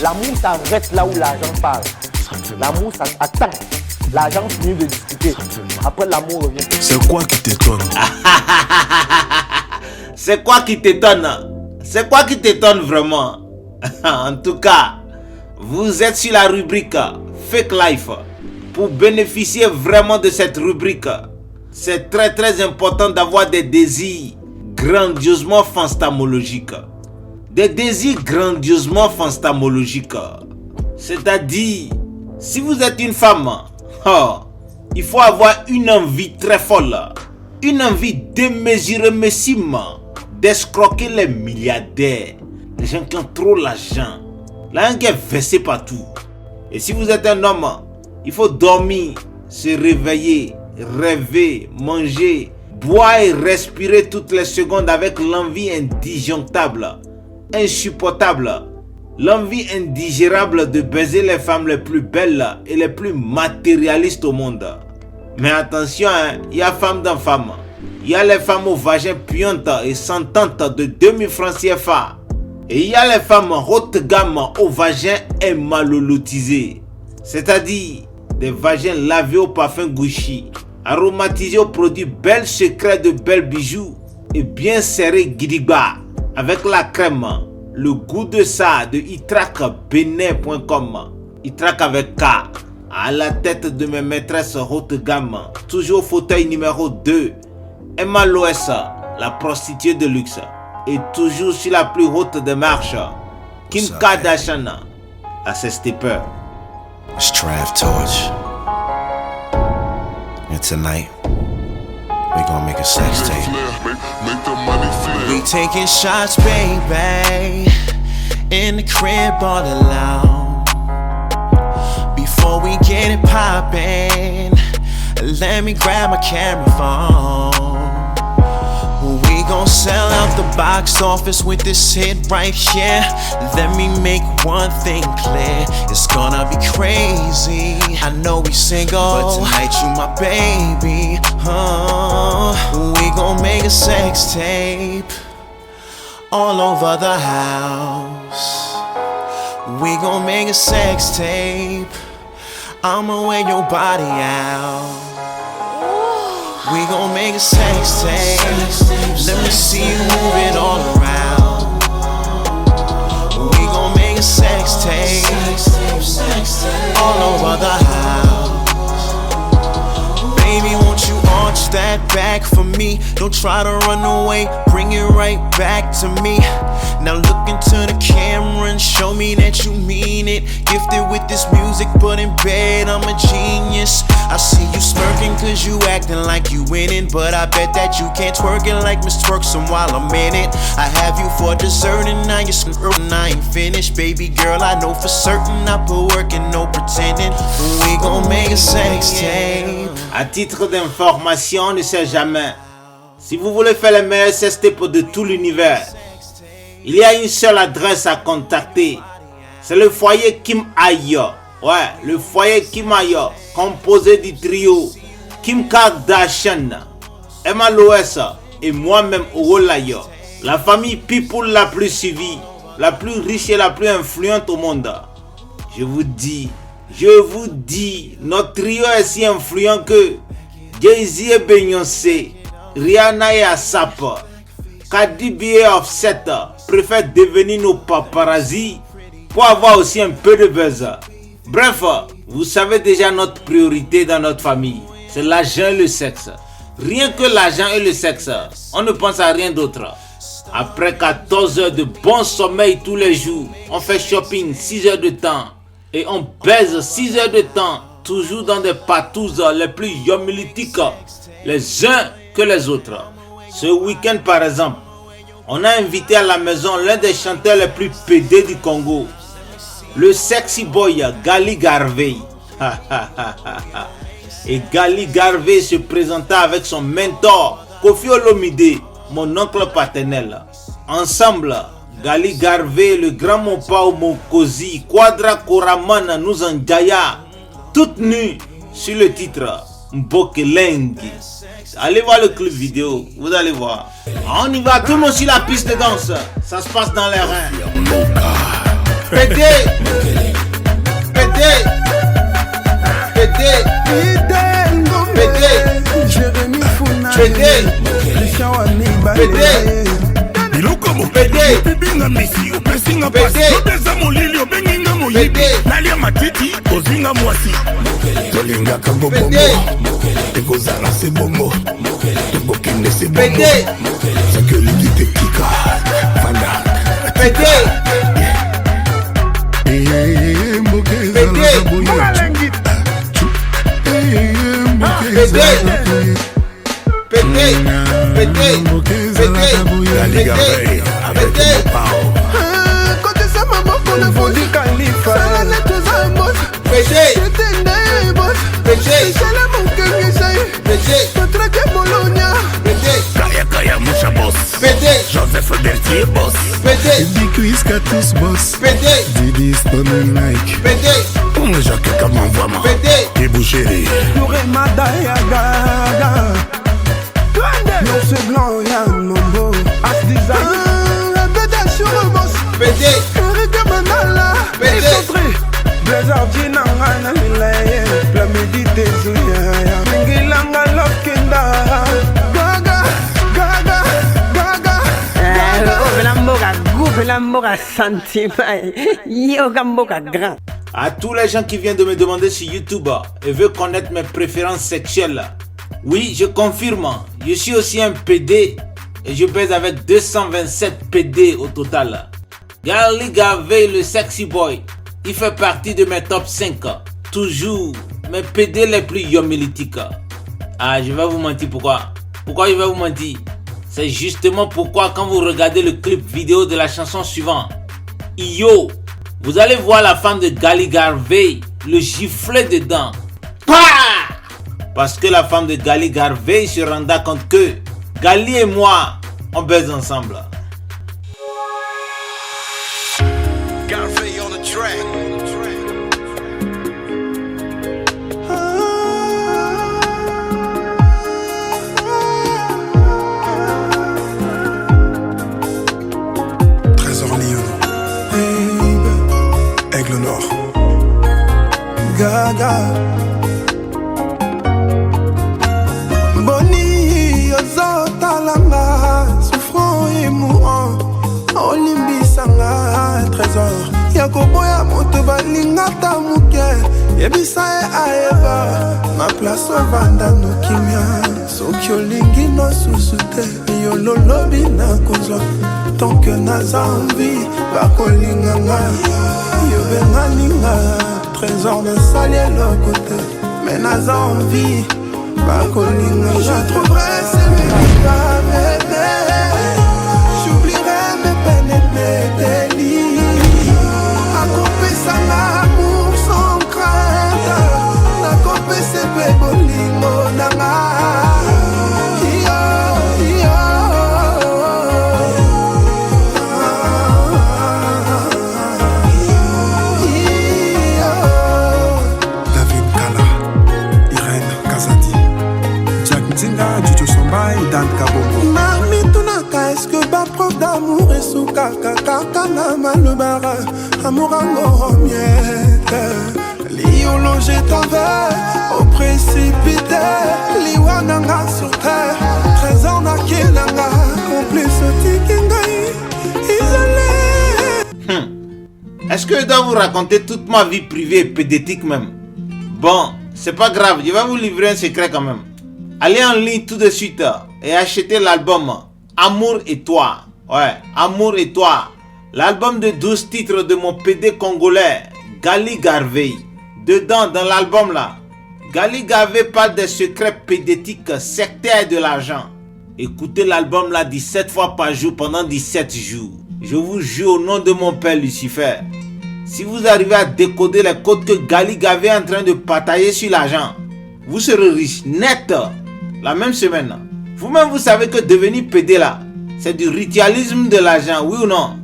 L'amour s'arrête là où l'argent parle. L'amour, ça attend. L'argent finit de discuter. Après, l'amour revient. C'est quoi qui t'étonne? C'est quoi qui t'étonne? C'est quoi qui t'étonne vraiment? En tout cas, vous êtes sur la rubrique Fake Life. Pour bénéficier vraiment de cette rubrique, c'est très important d'avoir des désirs grandiosement fantasmologiques. Des désirs grandiosement fantasmologiques. C'est-à-dire, si vous êtes une femme, il faut avoir une envie très folle, une envie démesurément d'escroquer les milliardaires, les gens qui ont trop l'argent, l'argent qui est versé partout. Et si vous êtes un homme, il faut dormir, se réveiller, rêver, manger, boire et respirer toutes les secondes avec l'envie indisjonctable, insupportable, l'envie indigérable de baiser les femmes les plus belles et les plus matérialistes au monde. Mais attention, il y a femmes dans femmes. Il y a les femmes au vagin puantes et sentantes de 2000 francs CFA. Et il y a les femmes haute gamme au vagin émalolotisé. C'est-à-dire des vagins lavés au parfum Gucci, aromatisés aux produits Bel Secret de belles bijoux et bien serrés Gidigba avec la crème, le goût de ça de itracbenin.com. Itrac avec K. À la tête de mes maîtresses haute gamme, toujours au fauteuil numéro 2, Emma Loès, la prostituée de luxe. Et toujours sur la plus haute des marches, Kim Kardashian, à ses steppers. It's Trav Torch. And tonight, we gonna make a sex tape. We taking shots, baby, in the crib all alone. Before we get it poppin', let me grab my camera phone. We gon' sell out the box office with this hit right here. Let me make one thing clear, it's gonna be crazy. I know we single, but tonight you my baby. We gon' make a sex tape all over the house. We gon' make a sex tape, I'ma wear your body out. We gon' make a sex tape, let me see you move it all around. We gon' make a sex tape, all over the house. Baby, won't you arch that back for me? Don't try to run away, bring it right back to me. Now look into the camera and show me that you mean it. Gifted with this music, but in bed I'm a genius. I see you smirking cause you acting like you winning, but I bet that you can't twerk it like Miss Twerkson while I'm in it. I have you for dessert and now you're and I ain't finished. Baby girl, I know for certain I put work and no pretending. We gon' make a sex tape. À titre d'information, on ne sait jamais. Si vous voulez faire les meilleurs sex tapes de tout l'univers, il y a une seule adresse à contacter. C'est le foyer Kim Ayo. Ouais, le foyer Kim Ayo, composé du trio Kim Kardashian, Emma Loès et moi-même Owolayo. La famille people la plus suivie, la plus riche et la plus influente au monde. Je vous dis, notre trio est si influent que Jay-Z et Beyoncé, Rihanna et Asap, Cardi B et Offset préfèrent devenir nos paparazzi pour avoir aussi un peu de buzz. Bref, vous savez déjà notre priorité dans notre famille, c'est l'argent et le sexe. Rien que l'argent et le sexe, on ne pense à rien d'autre. Après 14 heures de bon sommeil tous les jours, on fait shopping 6 heures de temps et on baise 6 heures de temps, toujours dans des patouzes les plus humilistiques les uns que les autres. Ce week-end par exemple, on a invité à la maison l'un des chanteurs les plus pédés du Congo, le sexy boy Gali Garvey. Et Gali Garvey se présenta avec son mentor Koffi Olomide, mon oncle paternel. Ensemble, Gali Garvey, le grand Mopao Mokozi, Quadra Koraman Nuzanjaya, toutes nues sur le titre Mbokelengi. Allez voir le clip vidéo, vous allez voir. On y va, tout le monde sur la piste de danse. Ça se passe dans les reins. PD. Jérémy Founa, Christian Waniba, biloko mopebinga misi opesinga pasi topesa molili obenginga moyibi nalia matiti ozinga mwasi tolingaka bobongo ekozala se bongo tokokende se bongo soki olingi tekika fanda mboka ezalaka boye La Liga Veille avec mon pao. Côté ça maman pour le fond du calife. Ça la tous un boss. J'étais né boss. C'est la mon cœur essaye. Te traquer Bologna. Kaya Kaya Moucha boss. Joseph Bertier boss. Big Chris Katus boss. Didi Stone Like. Jacques Kaman Vama. Et Boucherie. Touré Madaya Gaga. Non c'est blanc y'a nombo. As design. La bête sur le boss. Eric Manala. Concentré. Blazer Jinanga Namilaye. La médité Zouya. Mingilanga Lokenda. Gaga. Gaga. Gaga. Grand. À tous les gens qui viennent de me demander sur YouTube et veulent connaître mes préférences sexuelles, oui, je confirme, je suis aussi un PD et je pèse avec 227 PD au total. Gali Garvey, le sexy boy, il fait partie de mes top 5. Toujours mes PD les plus yomilitiques. Ah, je vais vous mentir pourquoi. Pourquoi je vais vous mentir? C'est justement pourquoi quand vous regardez le clip vidéo de la chanson suivante, Yo, vous allez voir la femme de Gali Garvey le gifler dedans. Pah! Parce que la femme de Gali Garvey se rendra compte que Gali et moi, on baise ensemble. Garvey on the track. Trésor Lyon. Aigle Nord. Gaga. Boni ozotalanga souffrant et mourant olimbisanga trésor yakoboya moto balingata muke yebisa e aeva na place ovanda nokimia soki olingi no susu te yololobi nakozwa tonke naza envie bakolinganga yobenganinga trésor nasali eloko te me naza envie bakolinga je trouverai celui-là bébé. J'oublierai mes peines et mes délits. Accomplir ça l'amour sans crainte. Accomplir ces bébolimos nanga. David Kala, Irène Kazadi, Jack Ntinga, Juju Samba et Dan Kabongo. Mami tunaka, est-ce que ba prof d'amour est sous kaka kaka na malubara amour en miette. Lio logé t'envers au précipité. Liwananga sur terre, trésor na kilanga. En plus tikingai, isolé. Est-ce que je dois vous raconter toute ma vie privée et pédétique même? Bon, c'est pas grave, je vais vous livrer un secret quand même. Allez en ligne tout de suite et achetez l'album Amour et toi. Ouais, Amour et toi. L'album de 12 titres de mon PD congolais, Gali Garvey. Dedans, dans l'album là, Gali Garvey parle des secrets pédétiques sectaires de l'argent. Écoutez l'album là 17 fois par jour pendant 17 jours. Je vous jure au nom de mon père Lucifer. Si vous arrivez à décoder les codes que Gali Garvey est en train de partager sur l'argent, vous serez riche net la même semaine. Vous-même vous savez que devenir PD là, c'est du ritualisme de l'argent, oui ou non?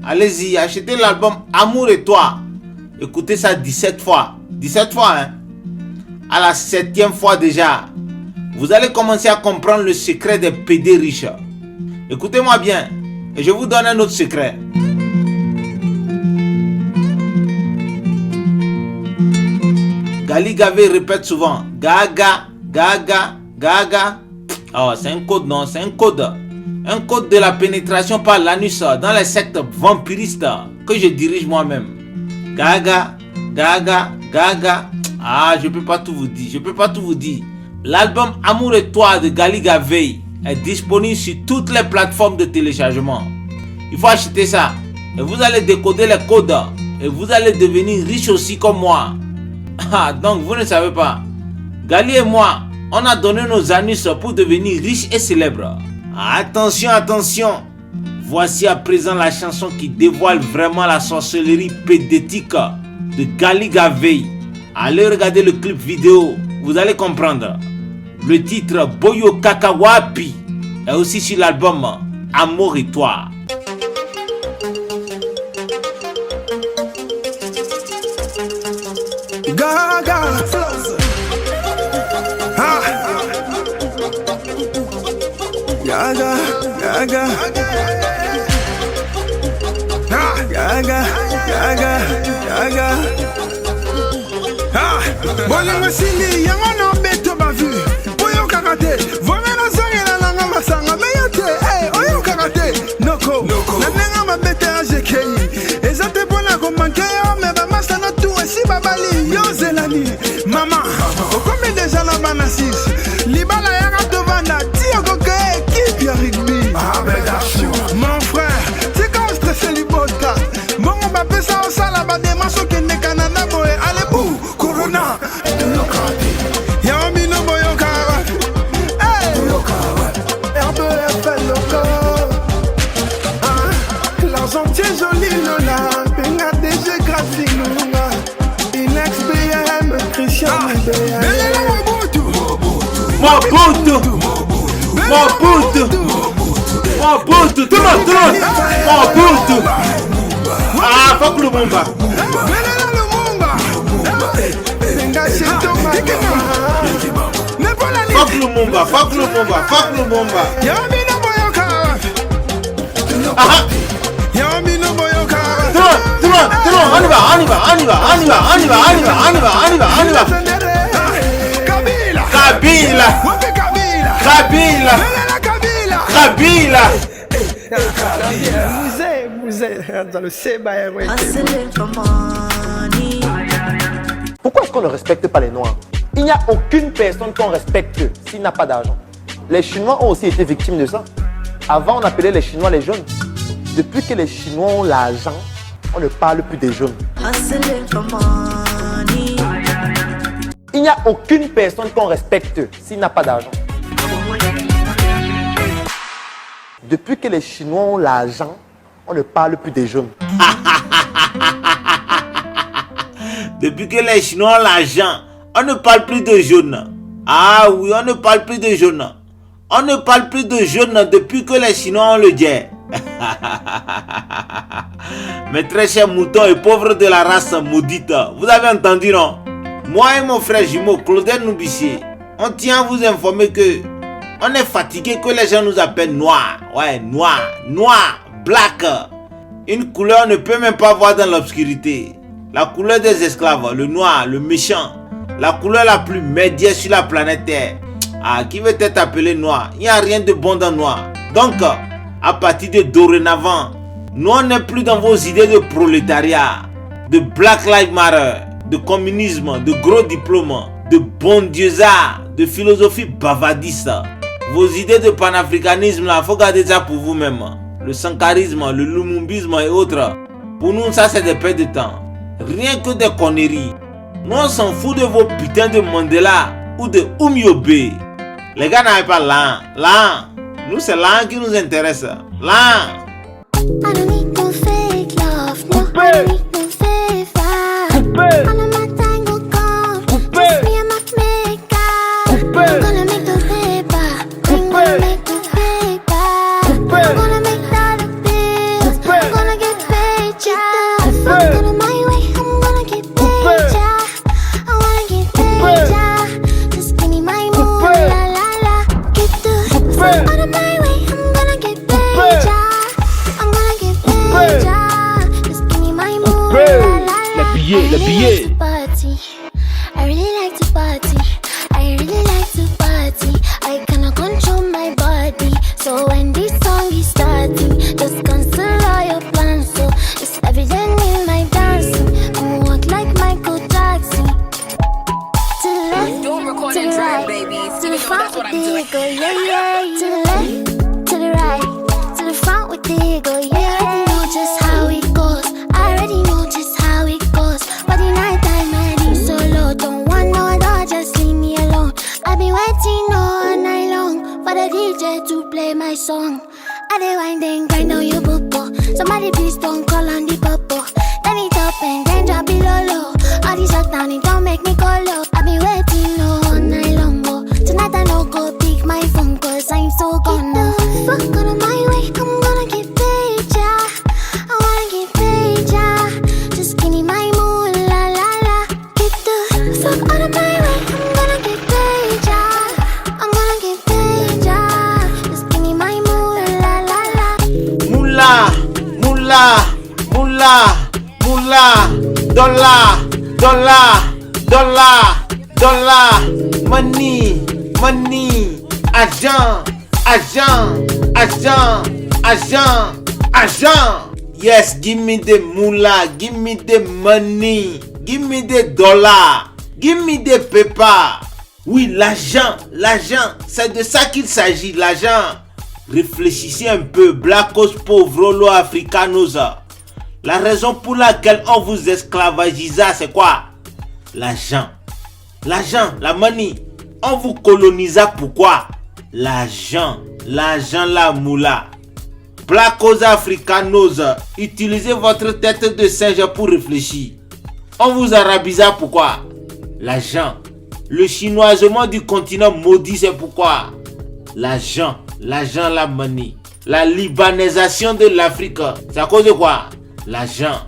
Allez-y, achetez l'album Amour et toi. Écoutez ça 17 fois. 17 fois, hein. À la 7e fois déjà, vous allez commencer à comprendre le secret des PD riches. Écoutez-moi bien, et je vous donne un autre secret. Gali Gavé répète souvent Gaga, Gaga, Gaga. Oh, c'est un code, non, c'est un code. Un code de la pénétration par l'anus dans les sectes vampiristes que je dirige moi-même. Gaga, Gaga, Gaga. Ah, je peux pas tout vous dire. L'album Amour et toi de Gali Gavé est disponible sur toutes les plateformes de téléchargement. Il faut acheter ça. Et vous allez décoder les codes. Et vous allez devenir riche aussi comme moi. Ah, donc vous ne savez pas. Gali et moi, on a donné nos anus pour devenir riches et célèbres. Attention, attention. Voici à présent la chanson qui dévoile vraiment la sorcellerie pédétique de Gali Gavé. Allez regarder le clip vidéo, vous allez comprendre. Le titre Boyo Kakawapi est aussi sur l'album Amour et toi. Gaga, ah. Gaga, Gaga, ah. Gaga, Gaga, Gaga, ah. Bonne Sili, yango no beto bavu. Boyo kakate, vome na zange na langa masanga meyote. Hey, oyo kakate, noko. Na nenga mabete ajekei. Ezate bona komanke yo me ba masana tu esi babali yo zelani. Mama, okome deja na banasis. Libala yaka tovanda tio koke équipe ya rugby. Mon frère, c'est quand stressé li podcast. Bongo ba pesa o sala ba demaso kende Canada boy. Allez bou, Corona. Yami no boyo kawa. Hey, RBFL loco. Ah, l'argent tient joli Lola. Benga DG graphique Lunga. Inex BM, Christian BM. Mobutu. Tout le monde. Mobutu. Ah, fuck Lumumba. Fuck Lumumba. Yami no boyo kawa. Ah. Tout le monde, on y va. Kabila. Vous êtes dans le Seba. Pourquoi est-ce qu'on ne respecte pas les Noirs? Il n'y a aucune personne qu'on respecte s'il n'a pas d'argent. Les Chinois ont aussi été victimes de ça. Avant, on appelait les Chinois les jaunes. Depuis que les Chinois ont l'argent, on ne parle plus des jaunes. Il n'y a aucune personne qu'on respecte s'il n'a pas d'argent. Depuis que les Chinois ont l'argent, on ne parle plus des jaunes. Depuis que les Chinois ont l'argent, on ne parle plus de jaunes. Ah oui, on ne parle plus de jaunes. On ne parle plus de jaunes depuis que les Chinois ont le jet. Mes très chers moutons et pauvres de la race maudite, vous avez entendu, non? Moi et mon frère jumeau Claudel Noubissier, on tient à vous informer que on est fatigué que les gens nous appellent noirs. Ouais, noir, black. Une couleur ne peut même pas voir dans l'obscurité. La couleur des esclaves, le noir, le méchant. La couleur la plus médiane sur la planète Terre. Ah, qui veut être appelé noir? Il n'y a rien de bon dans noir. Donc, à partir de dorénavant, nous on n'est plus dans vos idées de prolétariat, de Black Lives Matter, de communisme, de gros diplômes, de bon dieuxard, de philosophie bavardiste. Vos idées de panafricanisme là, faut garder ça pour vous-même. Le sankarisme, le lumumbisme et autres. Pour nous, ça c'est des pertes de temps. Rien que des conneries. Nous on s'en fout de vos putains de Mandela ou de Oumyobe. Les gars n'avaient pas l'an. Nous c'est l'an qui nous intéresse. L'an. I don't need no fake love, no, I don't need no fake vibe. I'm on my tango gone, just me and my makeup. I'm gonna make the paper, I'm gonna make the paper. I'm gonna make dollar bills, I'm gonna get paid, yeah. If I'm going my way, I'm gonna get paid, yeah. I wanna get paid, yeah. Just give me my mood, la la la. Get the fuck out of my way, I'm gonna get paid, yeah. Les billets. I really like to party. I really like to party. I cannot control my body. So when this song is starting, just cancel all your plans. So it's evident in my dancing. I walk like Michael Jackson. To the left, to the right, to the front with the go, yeah, yeah. To the left, to the right, to the front with the go, yeah. I already know just how it goes. I already know just how it goes. But the night time I need solo. Don't want no other, just leave me alone. I've been waiting all night long for the DJ to play my song. I dey wind and grind on your bobo. Somebody please don't call on the popo. Turn it up and then drop it low low. All this shut down, it don't make me go low. I've been waiting all night long, oh. Tonight I no go pick my phone cause I'm so gone now. Fuck out of my way, I'm gonna get paid, yeah. I wanna get paid, yeah. Just give me my mood, la la la. Get the fuck out of my way, I'm gonna get paid, yeah. I'm gonna get paid, yeah. Just give me my mood, la la la. Moula, moula, moula, moula, dollar, dollar, dollar, dollar, money, money, argent, argent, argent, argent, argent. Yes, give me the moolah, give me the money, give me the dollar, give me the paper. Oui, l'argent, l'argent, c'est de ça qu'il s'agit, l'argent. Réfléchissez un peu, blackos pauvres africanos. La raison pour laquelle on vous esclavagisa, c'est quoi? L'argent. L'argent, la money. On vous colonisa pourquoi? L'argent. L'argent, la moula. Blackos africanos, utilisez votre tête de singe pour réfléchir. On vous arabisa pourquoi? L'argent. Le chinoisement du continent maudit, c'est pourquoi? L'argent. L'argent, la money. La libanisation de l'Afrique, c'est à cause de quoi? L'argent.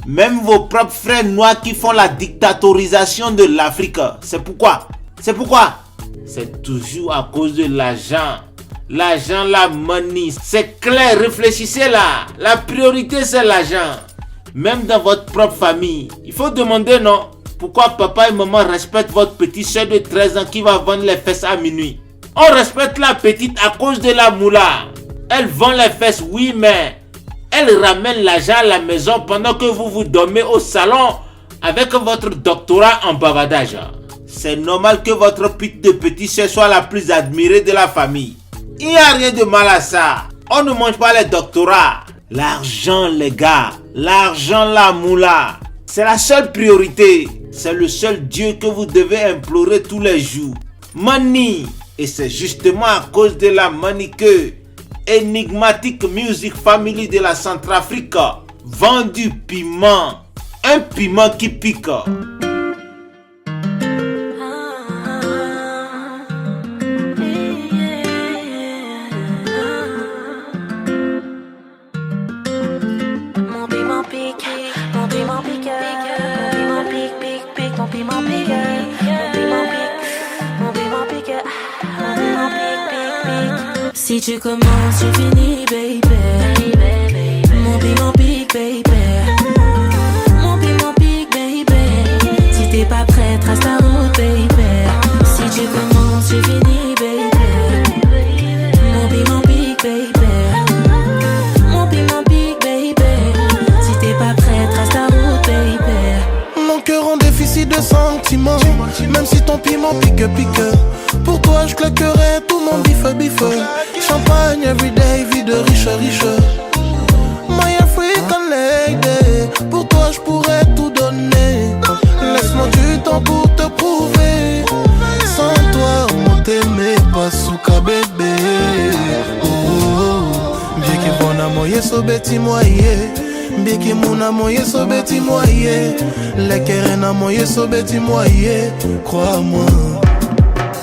Même vos propres frères noirs qui font la dictatorisation de l'Afrique, c'est pourquoi? C'est pourquoi? C'est toujours à cause de l'argent. L'argent, la money. C'est clair, réfléchissez là. La priorité, c'est l'argent. Même dans votre propre famille. Il faut demander, non? Pourquoi papa et maman respectent votre petite soeur de 13 ans qui va vendre les fesses à minuit? On respecte la petite à cause de la moula. Elle vend les fesses, oui, mais elle ramène l'argent à la maison pendant que vous dormez au salon avec votre doctorat en bavardage. C'est normal que votre pute de petite soeur soit la plus admirée de la famille. Il n'y a rien de mal à ça. On ne mange pas les doctorats. L'argent, les gars. L'argent, la moula. C'est la seule priorité. C'est le seul Dieu que vous devez implorer tous les jours. Money. Et c'est justement à cause de la money que Enigmatic Music Family de la Centrafrique vend du piment. Un piment qui pique. Si tu commences, tu finis, baby. Mon piment pique, baby. Mon piment pique, baby. Si t'es pas prêt, trace ta route, baby. Si tu commences, tu finis, baby. Mon piment pique, baby. Mon piment pique, baby. Si t'es pas prêt, trace ta route, baby. Mon cœur en déficit de sentiments. Même si ton piment pique, pique. Pour toi, je claquerai tout mon biffe. Champagne everyday, vie de riche. My African lady. Pour toi, je pourrais tout donner. Laisse-moi du temps pour te prouver. Sans toi, on t'aimait pas souka bébé. Bien que mon amour y so beti moye. Bien que mon amour y so beti moye. La keren amour y so beti moye. Crois-moi.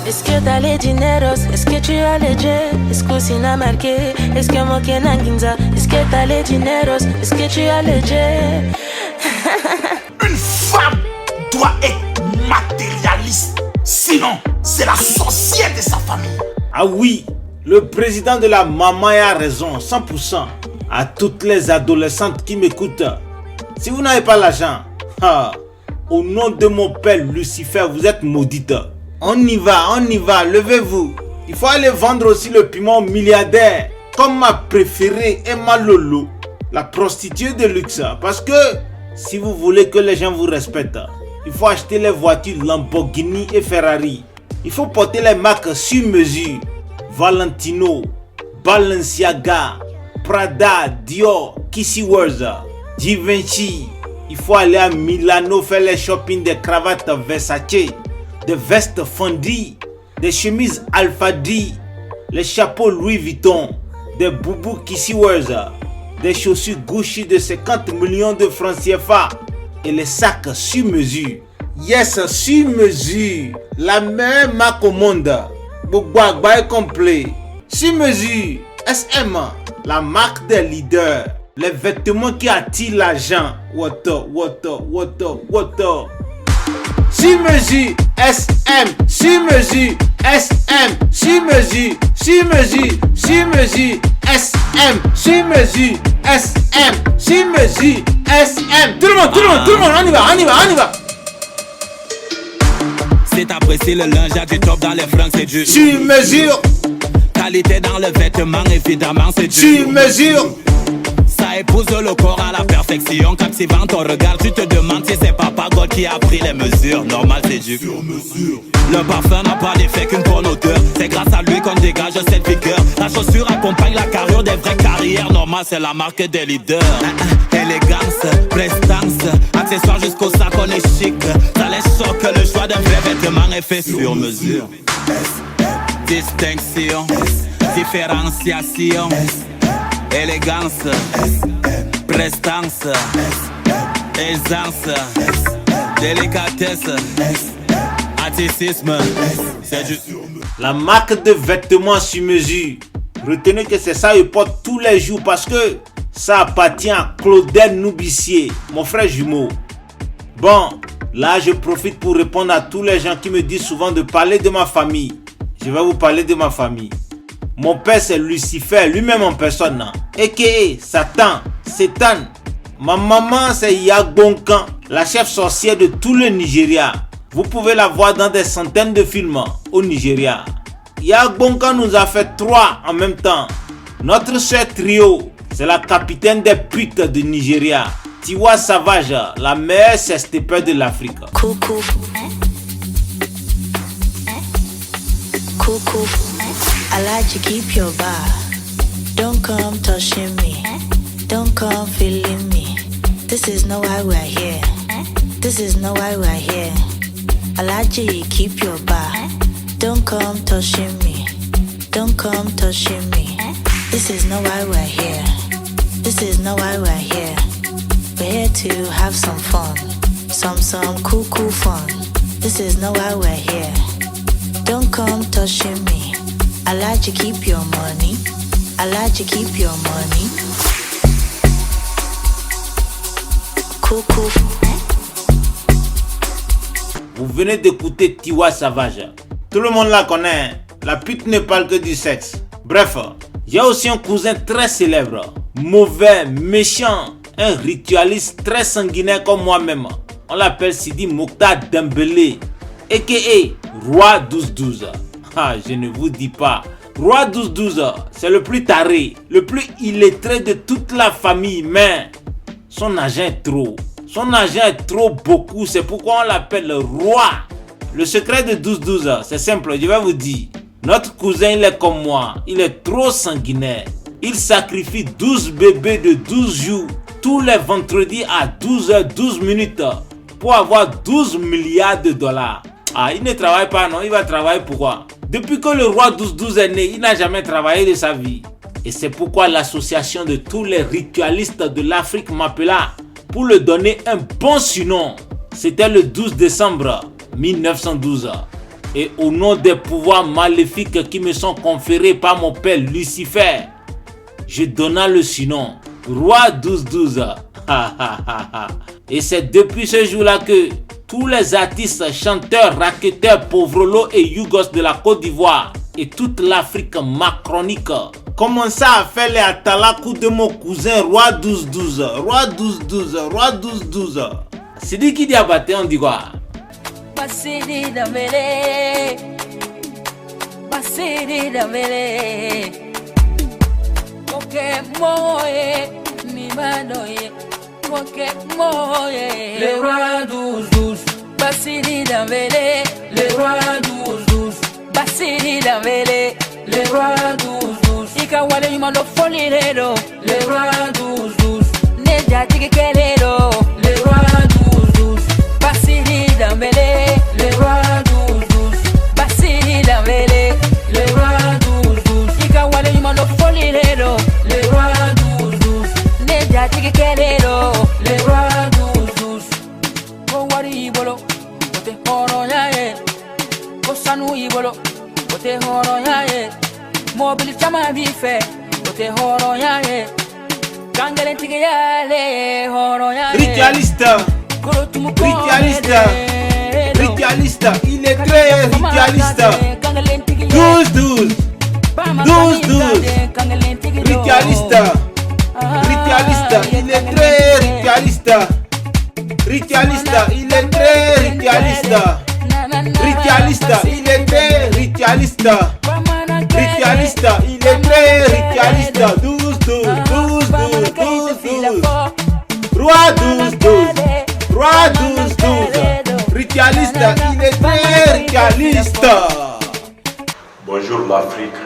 Est-ce que t'as les dineros? Est-ce que tu as les jets? Est-ce que c'est n'a marqué? Est-ce que moi qui n'en ginza? Est-ce que t'as les dineros? Est-ce que tu as les jets? Une femme doit être matérialiste. Sinon, c'est la sorcière de sa famille. Ah oui, le président de la maman a raison, 100%. À toutes les adolescentes qui m'écoutent, si vous n'avez pas l'argent, Au nom de mon père Lucifer, vous êtes maudite. On y va, levez-vous. Il faut aller vendre aussi le piment milliardaire. Comme ma préférée Emma Lolo, la prostituée de luxe. Parce que si vous voulez que les gens vous respectent, il faut acheter les voitures Lamborghini et Ferrari. Il faut porter les marques sur mesure. Valentino, Balenciaga, Prada, Dior, Kissy World, Givenchy. Il faut aller à Milano faire les shopping des cravates Versace, des vestes Fendi, des chemises Alpha D, les chapeaux Louis Vuitton, des boubous Kissy World, des chaussures Gucci de 50 millions de francs CFA et les sacs sur mesure. Yes, sur mesure. La meilleure marque au monde. Bougouagba est complet. Sur mesure. SM, la marque des leaders. Les vêtements qui attirent l'argent. Water. Sur mesure. SM, sur mesure. SM, sur mesure. Sur mesure. Sur mesure. SM, sur mesure. SM, sur mesure. SM. Tout le monde, on y va. Si t'apprécies le linge, y'a du top dans les fringues, c'est du sur mesure. Qualité dans le vêtement, évidemment, c'est du sur mesure. Ça épouse le corps à la perfection. Captivant ton regard, tu te demandes si c'est Papa God qui a pris les mesures. Normal, c'est du sur mesure. Le parfum n'a pas d'effet qu'une bonne odeur. C'est grâce à lui qu'on dégage cette vigueur. La chaussure accompagne la carrure des vraies carrières. Normal, c'est la marque des leaders. Élégance, prestance, accessoires jusqu'au sac, on est chic. Ça les choque, le choix d'un vrai vêtement est fait sur mesure. Distinction, différenciation, élégance, prestance, aisance, délicatesse, artistisme, c'est du... La marque de vêtements sur mesure. Retenez que c'est ça, je porte tous les jours parce que ça appartient à Claudel Noubissier, mon frère jumeau. Bon, là je profite pour répondre à tous les gens qui me disent souvent de parler de ma famille. Je vais vous parler de ma famille. Mon père c'est Lucifer, lui-même en personne, a.k.a. Satan. Ma maman c'est Yagbonkan, la chef sorcière de tout le Nigeria. Vous pouvez la voir dans des centaines de films au Nigeria. Yagbonkan nous a fait 3 en même temps. Notre sœur Trio, c'est la capitaine des putes de Nigeria. Tiwa Savage, la meilleure sextepeur de l'Afrique. Coucou. Coucou. I like to keep your bar. Don't come touching me. Don't come feeling me. This is not why we're here. This is not why we're here. I like to keep your bar. Don't come touching me. Don't come touching me. This is not why we're here. This is not why we're here. We're here to have some fun. Some cool fun. This is not why we're here. Don't come touching me. I like to keep your money. I like to keep your money. Cool. Vous venez d'écouter Tiwa Savage. Tout le monde la connaît. La pute ne parle que du sexe. Bref, il y a aussi un cousin très célèbre. Mauvais, méchant, un ritualiste très sanguinaire comme moi-même. On l'appelle Sidi Mokhtar Dembélé, a.k.a. Roi 12-12. Ah, je ne vous dis pas. Roi 12-12, c'est le plus taré, le plus illettré de toute la famille, mais son argent est trop. Son argent est trop beaucoup, c'est pourquoi on l'appelle le roi. Le secret de 12-12, c'est simple, je vais vous dire. Notre cousin, il est comme moi, il est trop sanguinaire. Il sacrifie 12 bébés de 12 jours tous les vendredis à 12h12 pour avoir 12 milliards de dollars. Ah, il ne travaille pas, non, il va travailler pourquoi? Depuis que le roi 12-12 est né, il n'a jamais travaillé de sa vie. Et c'est pourquoi l'association de tous les ritualistes de l'Afrique m'appela pour lui donner un bon surnom. C'était le 12 décembre 1912. Et au nom des pouvoirs maléfiques qui me sont conférés par mon père Lucifer, je donna le surnom Roi 12-12. Et c'est depuis ce jour-là que tous les artistes, chanteurs, racketteurs, pauvrelots et yougos de la Côte d'Ivoire et toute l'Afrique macronique commençaient à faire les atalakou de mon cousin Roi 12-12. Roi 12-12, Roi 12-12. Sidiki Diabaté, on dit quoi? Basidi Dambélé, Basidi Dambélé, ok moye, mi madoye, ok moye. Le roi 12-12, Basidi Dambélé, le roi 12-12, Basidi Dambélé, le roi 12-12. Ika wale yumano folirero, le roi 12-12, Neja tiki kelero, le roi 12-12, Basidi Dambélé, le roi 12-12, Basidi Dambélé, le roi 12-12. Ika wale yumano folirero, le roi 12-12, Neja tiki kelero, le roi 12-12. Ko wari ibolo, kote horo yae, ko sanu ibolo, kote horo yae. Mobile chama bife, kote horo yae. Kangelen tiki yale, horo yae. Ritualiste, ritualiste, il est très ritualiste. 12-12, 12-12, ritualiste, il est très ritualiste. Ritualiste, il est très ritualiste. Ritualiste, il est très ritualiste. Ritualiste, il est très ritualiste. 12-12, 12-12, 12-12. Roi 12-12, Roi 12-12. Ritualiste, il est très ritualiste. Bonjour l'Afrique.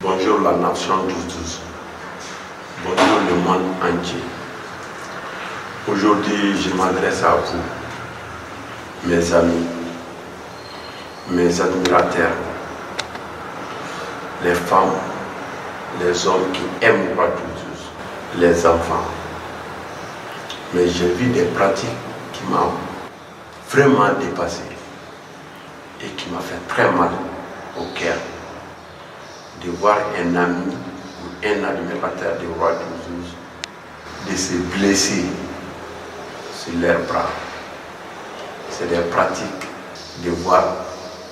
Bonjour la nation 12-12. Bonjour le monde entier. Aujourd'hui, je m'adresse à vous, mes amis, mes admirateurs, les femmes, les hommes qui aiment Roi 12-12, les enfants. Mais j'ai vu des pratiques qui m'ont vraiment dépassé et qui m'ont fait très mal au cœur de voir un ami ou un admirateur du Roi 12-12 de se blesser sur leurs bras. C'est des pratiques de voir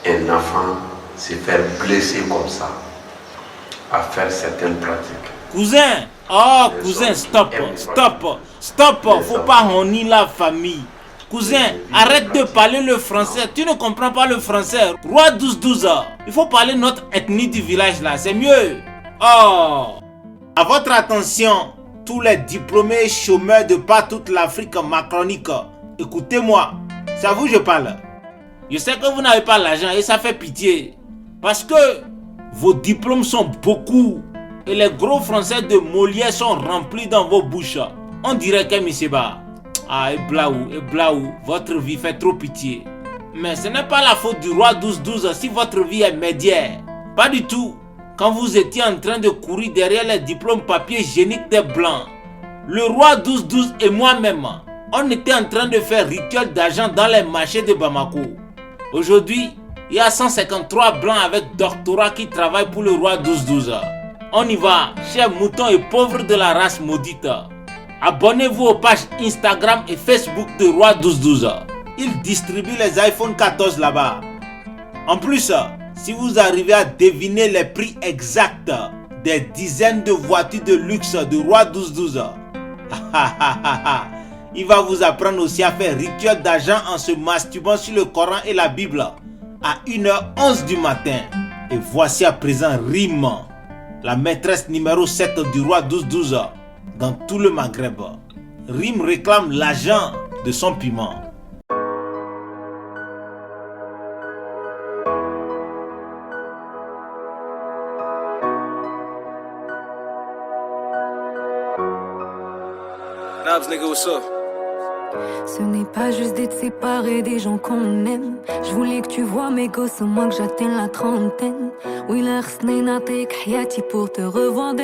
un enfant se faire blesser comme ça, à faire certaines pratiques. Cousin, oh cousin, stop, faut pas honir la famille. Cousin, arrête de parler le français, tu ne comprends pas le français. Roi 12-12, il faut parler notre ethnie du village là, c'est mieux. Oh, à votre attention, tous les diplômés chômeurs de par toute l'Afrique macronique, écoutez-moi, c'est à vous que je parle. Je sais que vous n'avez pas l'argent et ça fait pitié, parce que vos diplômes sont beaucoup et les gros français de Molière sont remplis dans vos bouches. On dirait que Miseba, et blaou, votre vie fait trop pitié. Mais ce n'est pas la faute du Roi 12-12 si votre vie est médière. Pas du tout. Quand vous étiez en train de courir derrière les diplômes papier géniques des Blancs, le Roi 12-12 et moi-même, on était en train de faire rituel d'argent dans les marchés de Bamako. Aujourd'hui, il y a 153 Blancs avec doctorat qui travaillent pour le Roi 12-12. On y va, chers moutons et pauvres de la race maudite. Abonnez-vous aux pages Instagram et Facebook de Roi 12-12. Il distribue les iPhone 14 là-bas. En plus, si vous arrivez à deviner les prix exacts des dizaines de voitures de luxe de Roi 12-12, il va vous apprendre aussi à faire rituel d'argent en se masturbant sur le Coran et la Bible à 1h11 du matin. Et voici à présent Rim, la maîtresse numéro 7 du Roi 12-12 dans tout le Maghreb. Rim réclame l'argent de son piment. Nabs, nigga, what's up? Ce n'est pas juste d'être séparé des gens qu'on aime. Je voulais que tu vois mes gosses au moins que j'atteigne la trentaine. Oui la خصني نعطيك حياتي pour te revoir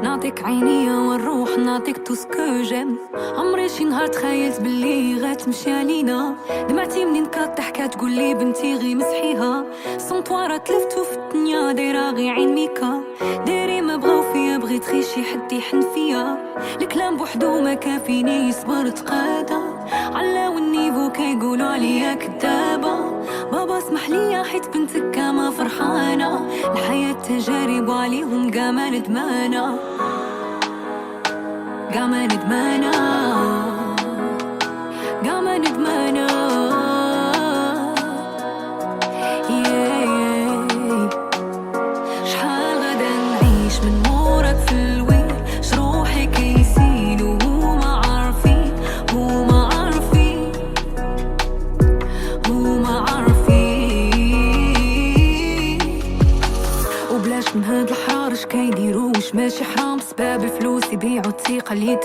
نعطيك عينيا ونروح نعطيك tout ce que j'aime. عمري شي نهار تخيلت باللي غتمشي علينا. دمعتي منين كتضحك تقولي بنتي غي مسحيها. Sans toi راه تلفتو في الدنيا دايرة غي عين ميكا. دايري ما بغاو فيا بغيت غير شي حد يحن فيا. الكلام بوحدو ما كافيني صبرت قادة. علاو النيفو كيقولوا عليا كدابة. بابا اسمح لي حيت بنتك كما فرحانة. الحياة تجارب عليهم قاما ندمانة. قاما ندمانة. قاما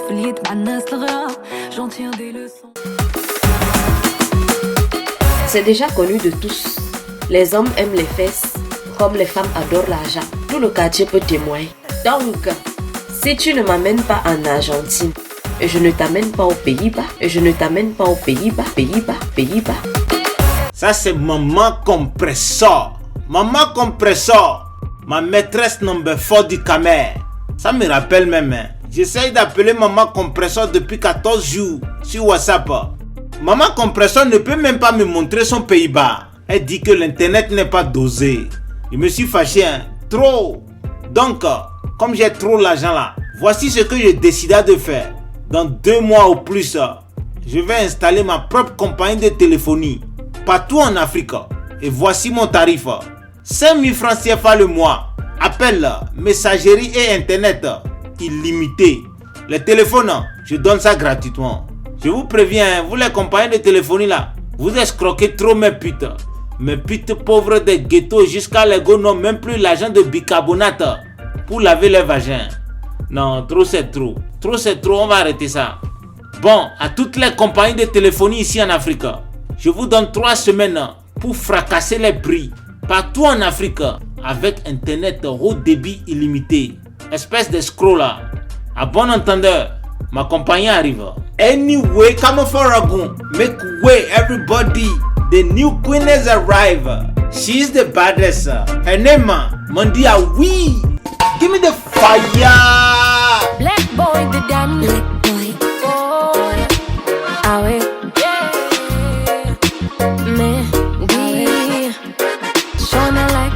flit, bannas l'grave. J'en tiens des leçons. C'est déjà connu de tous. Les hommes aiment les fesses, comme les femmes adorent l'argent. Tout le quartier peut témoigner. Donc, si tu ne m'amènes pas en Argentine, et je ne t'amène pas aux Pays-Bas, et je ne t'amène pas aux Pays-Bas. Ça c'est maman compressor. Maman compressor. Ma maîtresse number 4 du Camer. Ça me rappelle même. J'essaye d'appeler maman compressor depuis 14 jours sur WhatsApp. Maman compressor ne peut même pas me montrer son Pays-Bas. Elle dit que l'internet n'est pas dosé. Je me suis fâché, trop. Donc, comme j'ai trop l'argent là, voici ce que j'ai décidé de faire. Dans 2 mois ou plus, je vais installer ma propre compagnie de téléphonie partout en Afrique. Et voici mon tarif. 5 000 francs CFA le mois. Appel, messagerie et internet illimité. Les téléphones, je donne ça gratuitement. Je vous préviens, vous les compagnies de téléphonie là, vous escroquez trop mes putes. Mes putes pauvres des ghettos jusqu'à les go n'ont même plus l'argent de bicarbonate pour laver les vagins. Non, trop c'est trop. Trop c'est trop, on va arrêter ça. Bon, à toutes les compagnies de téléphonie ici en Afrique, je vous donne 3 semaines pour fracasser les prix partout en Afrique avec internet haut débit illimité. Espèce d'escroc là. À bon entendeur, ma compagnie arrive. Anyway, come for a gun. Make way, everybody. The new queen has arrived. She's the baddest. Her name, Mandia Wee. Give me the fire. Black boy, the damn black boy. Boy, awe, yeah. Me, shona like.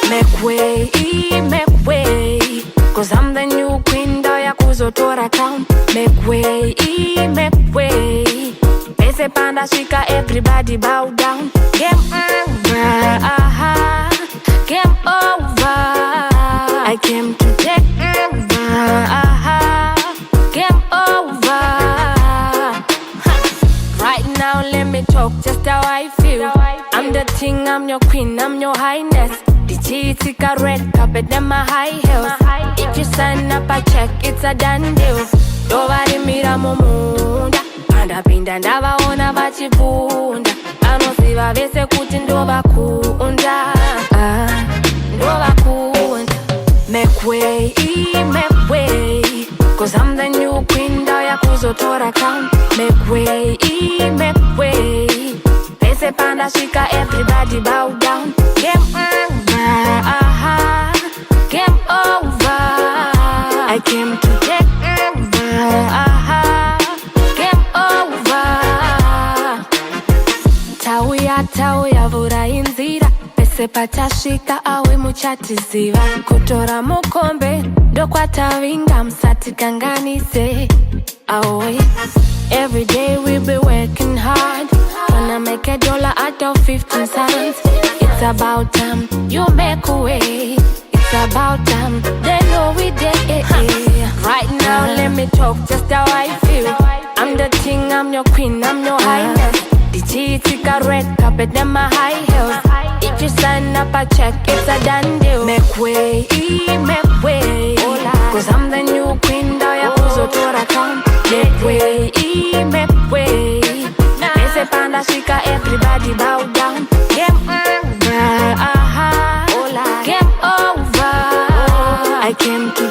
Make way. Cause I'm the new queen, doya kuzotora town. Make way. Pese panda shika, everybody bow down. Game over, game over. I came to take over, game over. Right now let me talk just how I feel. I'm the king, I'm your queen, I'm your highness. The cheesy red carpet and my high heels. If you sign up a check, it's a done deal. Nobody mira mumunda. Panda pinda ndava ona vachipunda. Anosiva vese kuti ndova kunda. Ndova kunda. Make way. Cause I'm the new queen, doya kuzotora town. Make way. Pese panda shika, everybody bow down. Game over, game over. I came to take over, game over. Tauya vura inzira. Pese patashika awe muchatiziva. Kutora mukombe ndo kwatavinga msati kanganise. Aoi. Every day we be working hard. Wanna make $1 out of 15 cents. It's about time you make a way. It's about time they know we did it. Right now let me talk just how I feel. I'm the king, I'm your queen, I'm your highness. The cheesy red carpet and my high heels. If you sign up a check, it's a done deal. Make way. Cause I'm the new queen, doya kuzotora town. Make way. Pese panda shika, everybody bow down. Game over, game over. I came to